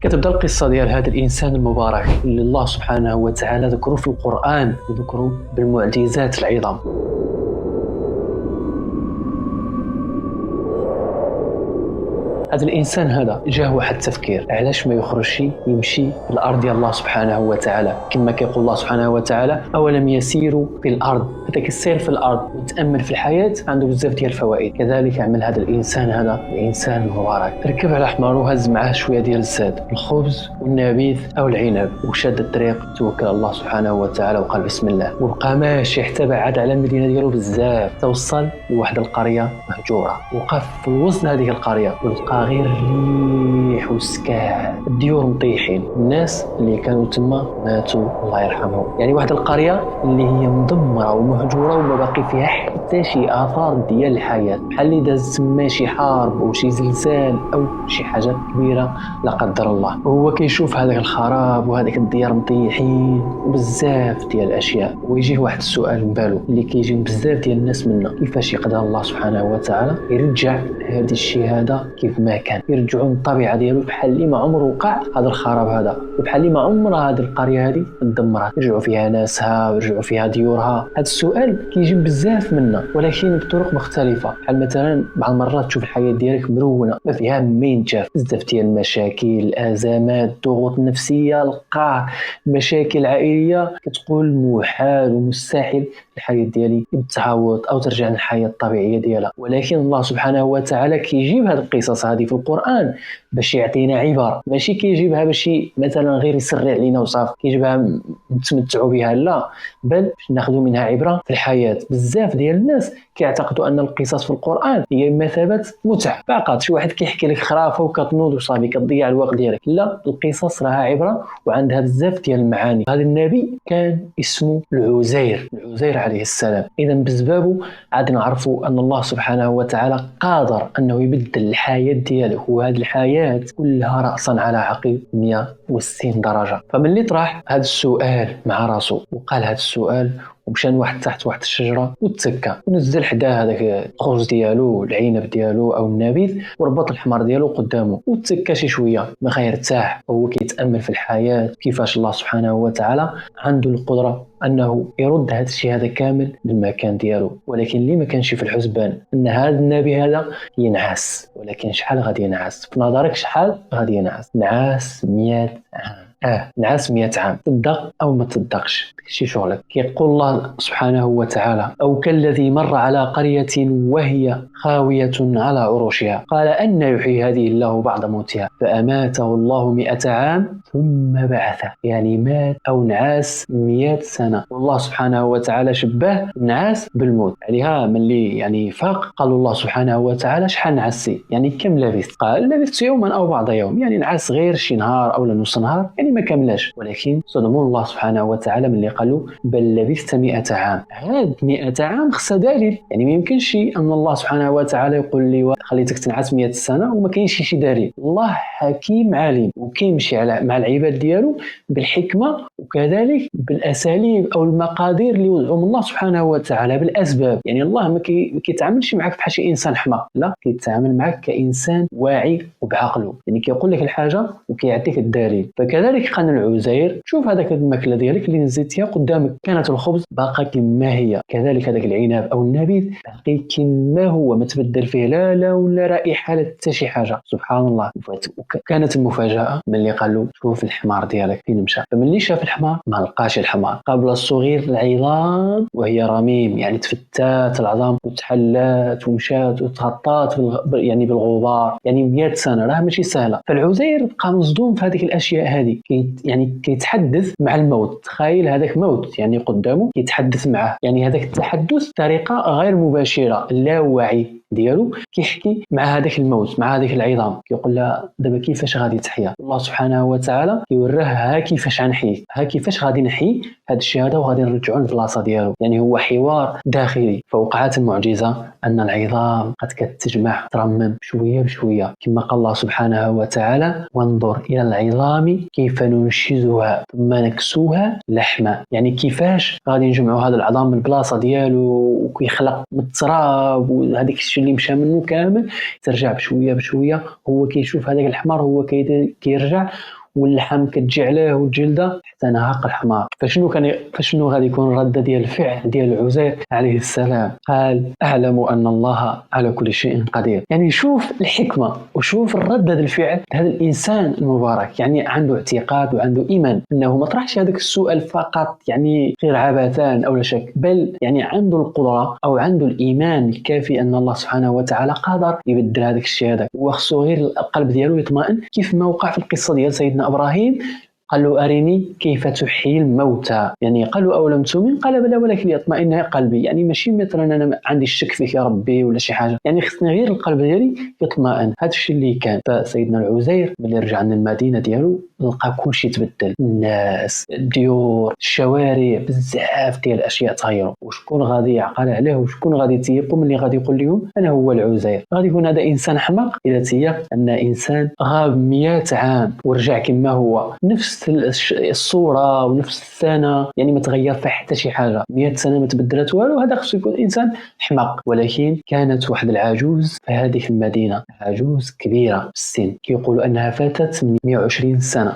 كتبدا القصة ديال هذا الإنسان المبارك اللي الله سبحانه وتعالى ذكره في القرآن وذكره بالمعجزات العظام. هذا الانسان هذا جاه واحد التفكير، علاش ما يخرجش يمشي في الارض ديال الله سبحانه وتعالى، كما كيقول الله سبحانه وتعالى: اولم يسيروا في الارض. هذاك السير في الارض وتامل في الحياه عنده بزاف ديال الفوائد. كذلك عمل هذا الانسان هذا الانسان المبارك، ركب على حمار وهز معاه شويه ديال الزاد، الخبز والنبيذ او العنب، وشاد الطريق، توكل على الله سبحانه وتعالى وقال بسم الله، وبقى ماشي حتى بعد على المدينه ديالو بزاف، توصل لواحد القريه مهجوره. وقف في وسط هذه القريه ولقى غير الريح والسكات، الديور مطيحين، الناس اللي كانوا تما ماتوا الله يرحمهم. يعني واحد القريه اللي هي مدمره ومهجوره وما باقي فيها حتى شي اثار ديال الحياه، بحال اللي داز تما شي حرب او شي زلزال او شي حاجه كبيره لا قدر الله. وهو كيشوف هذاك الخراب وهذاك الديار مطيحين وبزاف ديال الاشياء، ويجيه واحد السؤال من بالو اللي كيجي بزاف ديال الناس منه: كيفاش يقدر الله سبحانه وتعالى يرجع هذا الشيء هذا كيف ما كان، يرجعوا الطبيعه ديالو بحال اللي ما عمره وقع هذا الخراب هذا، وبحال اللي ما عمرها هذه القريه هذه تدمرت، يرجعوا فيها ناسها ويرجعوا فيها ديورها. هذا السؤال كيجي بزاف منا ولكن بطرق مختلفه. بحال مثلا بعض المرات تشوف الحياه ديالك مرونه ما فيها ما ينتجاف، بزاف ديال المشاكل، الازمات، ضغوط نفسيه، القهر، مشاكل عائليه، كتقول محال ومستحيل الحياه ديالي تتعاوض او ترجع للحياه الطبيعيه ديالها. ولكن الله سبحانه وتعالى كيجيب هذه القصص هذه في القرآن باش يعطينا عبارة، ماشي كيجيبها باش مثلا غير يسرع علينا وصافي، كيجيبها نتمتعوا بها، لا، بل باش ناخذوا منها عبرة في الحياة. بزاف ديال الناس كيعتقدوا ان القصص في القرآن هي مثابة متعة فقط، شي واحد كيحكي لك خرافة وكتنوض وصافي كتضيع الوقت ديالك. لا، القصص راها عبرة وعندها بزاف ديال المعاني. هذا النبي كان اسمه العزير عليه السلام. اذا بسببه عاد نعرفوا ان الله سبحانه وتعالى قادر انه يبدل الحياة ديالك، وهذه الحياة كلها رأسا على عقب 160 درجة. فمن طرح هذا السؤال مع راسه وقال هذا السؤال ومشى واحد تحت واحد الشجره وتسكى ونزل حدا هذاك الخبز ديالو، العنب ديالو او النبيذ، وربط الحمار ديالو قدامه وتسكى شي شويه ما غيرتاح، وهو كيتامل في الحياه كيفاش الله سبحانه وتعالى عنده القدره انه يرد هذا الشيء هذا كامل للمكان ديالو. ولكن اللي ما كانش في الحسبان ان هذا النبي هذا ينعس. ولكن شحال غادي ينعس في نظرك؟ شحال غادي ينعس؟ نعاس 100 عام. نعاس 100 عام، تصدق او ما تصدقش شي شغلك. كيقول الله سبحانه وتعالى: او كالذي مر على قرية وهي خاوية على عروشها قال أن يحيي هذه الله بعد موتها فأماته الله 100 عام ثم بعثه. يعني مات او نعاس 100 سنة. والله سبحانه وتعالى شبه النعاس بالموت. عليها من اللي يعني فاق قال الله سبحانه وتعالى: شحال نعسي؟ يعني كم لبثت؟ قال: لبثت يوما او بعض يوم. يعني نعس غير شي نهار او نص نهار، يعني ما كملاش. ولكن صدموا الله سبحانه وتعالى من اللي قالوا: بل لبثت 100 عام. هاد 100 عام خصها دليل. يعني ما يمكنش ان الله سبحانه وتعالى يقول لي خليتك تنعس 100 سنة وما كاينش شي دليل. الله حكيم عليم وكيمشي مع العباد ديالو بالحكمة، وكذلك بالاساليب او المقادير اللي وضعهم الله سبحانه وتعالى، بالاسباب. يعني الله ما كيتعاملش معك بحال شي انسان حماق، لا، كيتعامل معك كانسان واعي وبعقله. يعني كيقول لك الحاجه وكيعطيك الدليل. فكذلك قال العزير: شوف هذاك الماكله ديالك اللي نزلتيها قدامك، كانت الخبز باقا كما هي، كذلك هذاك العنب او النبيذ باقي كما هو، ما تبدل فيه لا لون لا رائحه لا حتى شي حاجه. سبحان الله. كانت المفاجاه من اللي قال له: شوف الحمار ديالك فين مشى. فمن اللي شاف الحمار ما لقاش الحمار، قبل الصغير العظام وهي رميم، يعني تفتات العظام وتحلات ومشات وتغطات يعني بالغبار. يعني 100 سنه راه ماشي سهله. فالعزير بقى مصدوم في هذه الاشياء هذه، يعني كيتحدث مع الموت. تخيل هذاك موت يعني قدامه يتحدث معه، يعني هذاك التحدث طريقه غير مباشره، لا وعي ديالو كيحكي مع هذاك الموت، مع هذيك العظام، كيقول لها: دابا كيفاش غادي تحيا؟ الله سبحانه وتعالى كيوريه ها كيفاش غنحيي، ها كيفاش غادي نحيي هذا الشيء هذا وغادي نرجعوا للبلاصه ديالو. يعني هو حوار داخلي. فوقعت المعجزه ان العظام قد كتجمع ترمم شويه بشويه، كما قال الله سبحانه وتعالى: وانظر الى العظام كيف ننشزها ثم نكسوها لحما. يعني كيفاش غادي نجمعوا هذا العظام من البلاصه ديالو وكيخلق من التراب وهذيك الشيء اللي مشى منه كامل ترجع بشويه بشويه. هو كيشوف هذاك الحمار هو كيرجع، واللحم كتجي عليه والجلده حتى نهق الحمار. فشنو غادي يكون الرد ديال الفعل ديال عزير عليه السلام؟ قال اعلم ان الله على كل شيء قدير. يعني شوف الحكمه وشوف الرد هذا الفعل. هذا الانسان المبارك يعني عنده اعتقاد وعنده ايمان انه ما طرحش هذاك السؤال فقط يعني غير عبثان او لا شك، بل يعني عنده القدره او عنده الايمان الكافي ان الله سبحانه وتعالى قادر يبدل هذاك الشيء هذاك، وخصو غير القلب ديالو يطمئن كيف ما وقع في القصه ديال سيدنا ابراهيم. قال له أرني كيف تحيي الموتى. يعني قالوا أولم تؤمن؟ قال بلى ولكن ليطمئن قلبي. يعني ماشي مثلا أنا عندي الشك فيك يا ربي ولا شي حاجة، يعني خصني غير القلب ديالي يطمئن. هذا الشيء اللي كان. فسيدنا العزير ملي رجع من المدينة ديالو لقى كل شيء تبدل، الناس، الديور، الشوارع، بزاف ديال الأشياء تغيروا. وشكون غادي يعقل عليه وشكون غادي تيقوا ملي غادي يقول لهم أنا هو العزير؟ غادي يكون هذا إنسان حماق إذا تيق أن إنسان غاب 100 عام ورجع كما هو، نفس الصورة ونفس السنة، يعني ما تغير فيها حتى شي حاجة. 100 سنة ما تبدلت والو. هذا خصو يكون إنسان حماق. ولكن كانت واحد العجوز في هذه المدينة، عجوز كبيرة في السن، كيقولوا أنها فاتت 120 سنة.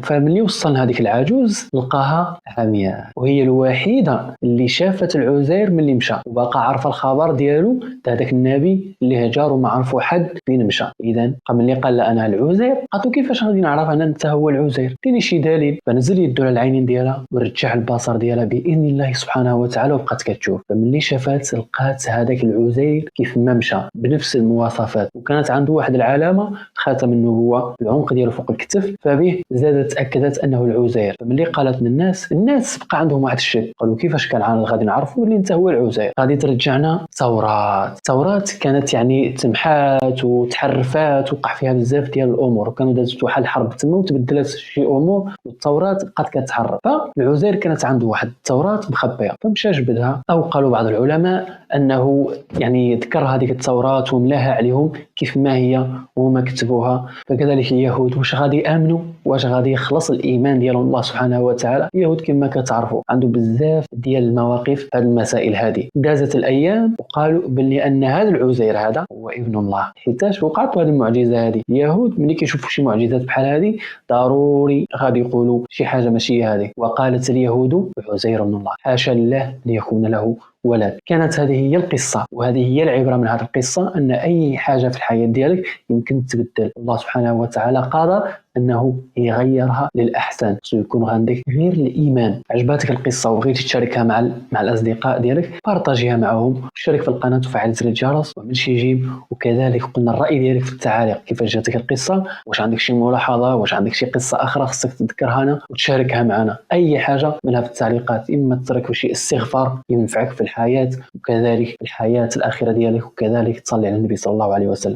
فملي وصل هذيك العجوز لقاها عمياء، وهي الوحيدة اللي شافت العزير ملي مشى، وباقى عارفة الخبر ديالو هذاك النبي اللي هجر وما عرفوا حد فين مشى. إذا ملي قال لها أنا العزير، قالت كيفاش غادي نعرف أن أنت هو العزير؟ ديني شي دليل. فنزل يدو على العينين ديالها ورجع البصر ديالها بإذن الله سبحانه وتعالى، وبقات كتشوف. فملي شافت لقات هذاك العزير كيف ما مشى بنفس المواصفات، وكانت عنده واحد العلامة خاتم النبوة العنق ديالو فوق الكتف، فبه زادت تأكدت أنه العزير. فملي قالت الناس بقى عندهم واحد الشك، قالوا كيفاش كان غادي نعرفوا اللي انت هو العزير؟ غادي ترجعنا التوراة كانت يعني تمحات وتحرفات، وقع فيها بزاف ديال الأمور، وكانوا دازت واحد الحرب تما وتبدلت شي أمور والتوراة بقات كتحرف. فالعزير كانت عنده واحد التوراة مخبية، فمشى جبدها. أو قالوا بعض العلماء أنه يعني ذكر هذيك التوراة وملاها عليهم كيف ما هي وما كتبوها. فكذلك اليهود واش غادي يآمنوا؟ واش غادي يخلص الإيمان ديال الله سبحانه وتعالى؟ اليهود كما كتعرفوا عنده بزاف ديال المواقف في هذه المسائل هذه. دازت الأيام وقالوا بلي أن هذا العزير هذا هو ابن الله، حيتاش وقعت هذه المعجزة هذه. اليهود ملي كيشوفوا شي معجزات بحال هذه ضروري غادي يقولوا شي حاجة ماشي هذه. وقالت اليهود عزير ابن الله، حاشا لله ليكون له ولد. كانت هذه هي القصة، وهذه هي العبرة من هذه القصة، أن أي حاجة في الحياة ديالك يمكن تبدل. الله سبحانه وتعالى قادر أنه يغيرها للأحسن. يكون عندك غير الإيمان. عجبتك القصة وبغيتي تشاركها مع الأصدقاء ديالك، بارطاجيها معهم، شارك في القناة وفعل زر الجرس ومن شي جيم. وكذلك قلنا الرأي ديالك في التعاليق، كيفاش جاتك القصة، واش عندك شي ملاحظة، واش عندك شي قصة أخرى خصك تذكرها لنا وتشاركها معنا. أي حاجة منها في التعليقات، إما تترك شي استغفار ينفعك في الحياة وكذلك في الحياة الآخرة ديالك، وكذلك تصلي على النبي صلى الله عليه وسلم.